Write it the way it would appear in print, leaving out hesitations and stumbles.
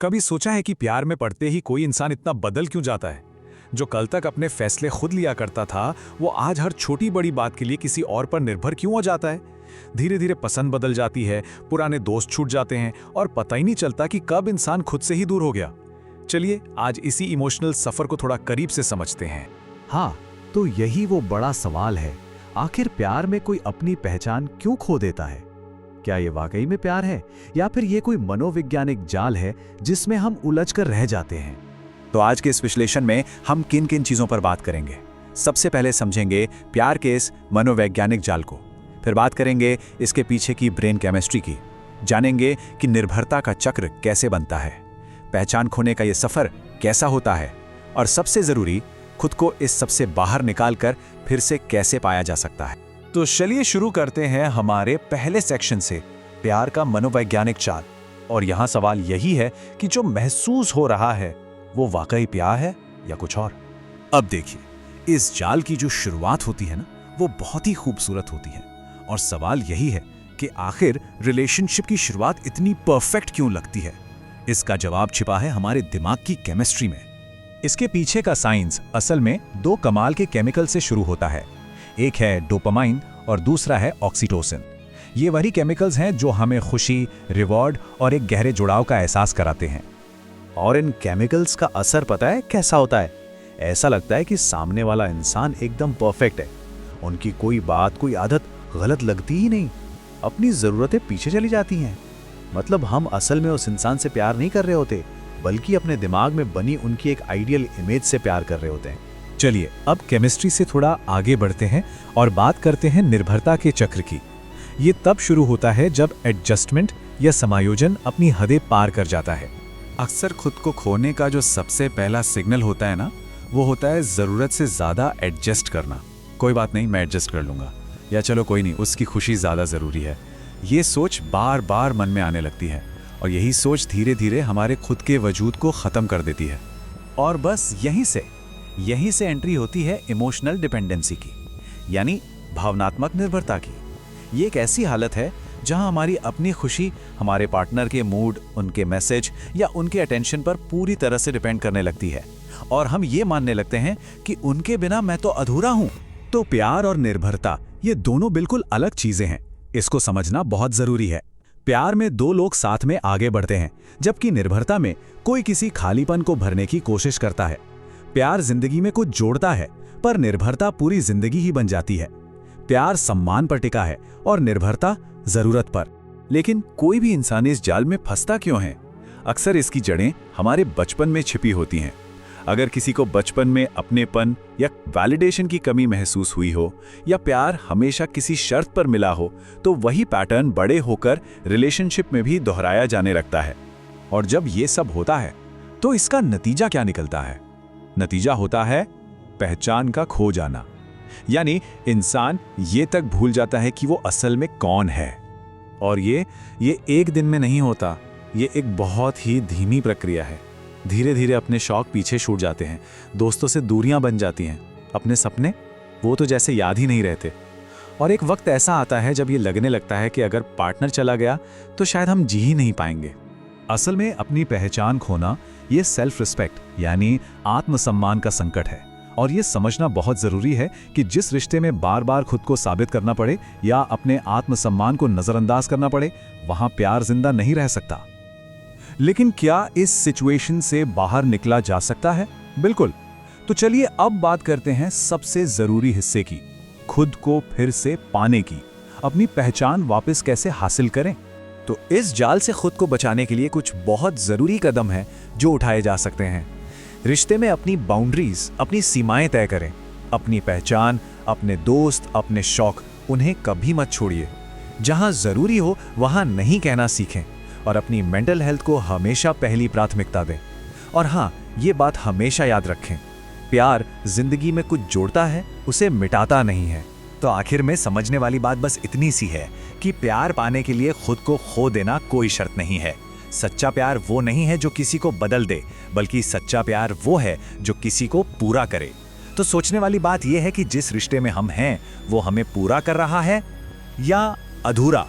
कभी सोचा है कि प्यार में पड़ते ही कोई इंसान इतना बदल क्यों जाता है? जो कल तक अपने फैसले खुद लिया करता था, वो आज हर छोटी बड़ी बात के लिए किसी और पर निर्भर क्यों हो जाता है? धीरे धीरे पसंद बदल जाती है, पुराने दोस्त छूट जाते हैं और पता ही नहीं चलता कि कब इंसान खुद से ही दूर हो गया। चलिए आज इसी इमोशनल सफर को थोड़ा करीब से समझते हैं। हाँ, तो यही वो बड़ा सवाल है। आखिर प्यार में कोई अपनी पहचान क्यों खो देता है? क्या ये वाकई में प्यार है या फिर ये कोई मनोवैज्ञानिक जाल है जिसमें हम उलझकर रह जाते हैं? तो आज के इस विश्लेषण में हम किन किन चीजों पर बात करेंगे। सबसे पहले समझेंगे प्यार के इस मनोवैज्ञानिक जाल को, फिर बात करेंगे इसके पीछे की ब्रेन केमिस्ट्री की, जानेंगे कि निर्भरता का चक्र कैसे बनता है, पहचान खोने का ये सफर कैसा होता है और सबसे जरूरी, खुद को इस सबसे बाहर निकालकर फिर से कैसे पाया जा सकता है। तो चलिए शुरू करते हैं हमारे पहले सेक्शन से, प्यार का मनोवैज्ञानिक जाल। और यहाँ सवाल यही है कि जो महसूस हो रहा है वो वाकई प्यार है या कुछ और। अब देखिए, इस जाल की जो शुरुआत होती है ना, वो बहुत ही खूबसूरत होती है और सवाल यही है कि आखिर रिलेशनशिप की शुरुआत इतनी परफेक्ट क्यों लगती है। इसका जवाब छिपा है हमारे दिमाग की केमिस्ट्री में। इसके पीछे का साइंस असल में दो कमाल के केमिकल से शुरू होता है। एक है डोपामाइन और दूसरा है ऑक्सीटोसिन। ये वही केमिकल्स हैं जो हमें खुशी, रिवॉर्ड और एक गहरे जुड़ाव का एहसास कराते हैं। और इन केमिकल्स का असर पता है कैसा होता है? ऐसा लगता है कि सामने वाला इंसान एकदम परफेक्ट है, उनकी कोई बात, कोई आदत गलत लगती ही नहीं, अपनी जरूरतें पीछे चली जाती हैं। मतलब हम असल में उस इंसान से प्यार नहीं कर रहे होते, बल्कि अपने दिमाग में बनी उनकी एक आइडियल इमेज से प्यार कर रहे होते हैं। चलिए अब केमिस्ट्री से थोड़ा आगे बढ़ते हैं और बात करते हैं निर्भरता के चक्र की। ये तब शुरू होता है जब एडजस्टमेंट या समायोजन अपनी हदें पार कर जाता है। अक्सर खुद को खोने का जो सबसे पहला सिग्नल होता है ना, वो होता है ज़रूरत से ज़्यादा एडजस्ट करना। कोई बात नहीं, मैं एडजस्ट कर लूँगा, या चलो कोई नहीं, उसकी खुशी ज़्यादा ज़रूरी है। ये सोच बार बार मन में आने लगती है और यही सोच धीरे धीरे हमारे खुद के वजूद को ख़त्म कर देती है। और बस यहीं से एंट्री होती है इमोशनल डिपेंडेंसी की, यानी भावनात्मक निर्भरता की। ये एक ऐसी हालत है जहां हमारी अपनी खुशी हमारे पार्टनर के मूड, उनके मैसेज या उनके अटेंशन पर पूरी तरह से डिपेंड करने लगती है और हम ये मानने लगते हैं कि उनके बिना मैं तो अधूरा हूं। तो प्यार और निर्भरता ये दोनों बिल्कुल अलग चीजें हैं, इसको समझना बहुत जरूरी है। प्यार में दो लोग साथ में आगे बढ़ते हैं, जबकि निर्भरता में कोई किसी खालीपन को भरने की कोशिश करता है। प्यार जिंदगी में कुछ जोड़ता है, पर निर्भरता पूरी जिंदगी ही बन जाती है। प्यार सम्मान पर टिका है और निर्भरता जरूरत पर। लेकिन कोई भी इंसान इस जाल में फंसता क्यों है? अक्सर इसकी जड़ें हमारे बचपन में छिपी होती हैं। अगर किसी को बचपन में अपनेपन या वैलिडेशन की कमी महसूस हुई हो या प्यार हमेशा किसी शर्त पर मिला हो, तो वही पैटर्न बड़े होकर रिलेशनशिप में भी दोहराया जाने लगता है। और जब ये सब होता है तो इसका नतीजा क्या निकलता है? नतीजा होता है पहचान का खो जाना। यानी इंसान ये तक भूल जाता है कि वो असल में कौन है। और ये एक दिन में नहीं होता, ये एक बहुत ही धीमी प्रक्रिया है। धीरे धीरे अपने शौक पीछे छूट जाते हैं, दोस्तों से दूरियां बन जाती हैं, अपने सपने वो तो जैसे याद ही नहीं रहते। और एक वक्त ऐसा आता है जब ये लगने लगता है कि अगर पार्टनर चला गया तो शायद हम जी ही नहीं पाएंगे। असल में अपनी पहचान खोना ये सेल्फ रिस्पेक्ट यानी आत्मसम्मान का संकट है। और ये समझना बहुत जरूरी है कि जिस रिश्ते में बार बार खुद को साबित करना पड़े या अपने आत्मसम्मान को नजरअंदाज करना पड़े, वहां प्यार जिंदा नहीं रह सकता। लेकिन क्या इस सिचुएशन से बाहर निकला जा सकता है? बिल्कुल। तो चलिए अब बात करते हैं सबसे जरूरी हिस्से की, खुद को फिर से पाने की। अपनी पहचान वापस कैसे हासिल करें? तो इस जाल से खुद को बचाने के लिए कुछ बहुत जरूरी कदम हैं जो उठाए जा सकते हैं। रिश्ते में अपनी बाउंड्रीज, अपनी सीमाएं तय करें। अपनी पहचान, अपने दोस्त, अपने शौक, उन्हें कभी मत छोड़िए। जहां जरूरी हो वहां नहीं कहना सीखें और अपनी मेंटल हेल्थ को हमेशा पहली प्राथमिकता दें। और हाँ, ये बात हमेशा याद रखें, प्यार जिंदगी में कुछ जोड़ता है, उसे मिटाता नहीं है। तो आखिर में समझने वाली बात बस इतनी सी है कि प्यार पाने के लिए खुद को खो देना कोई शर्त नहीं है। सच्चा प्यार वो नहीं है जो किसी को बदल दे, बल्कि सच्चा प्यार वो है जो किसी को पूरा करे। तो सोचने वाली बात यह है कि जिस रिश्ते में हम हैं वो हमें पूरा कर रहा है या अधूरा।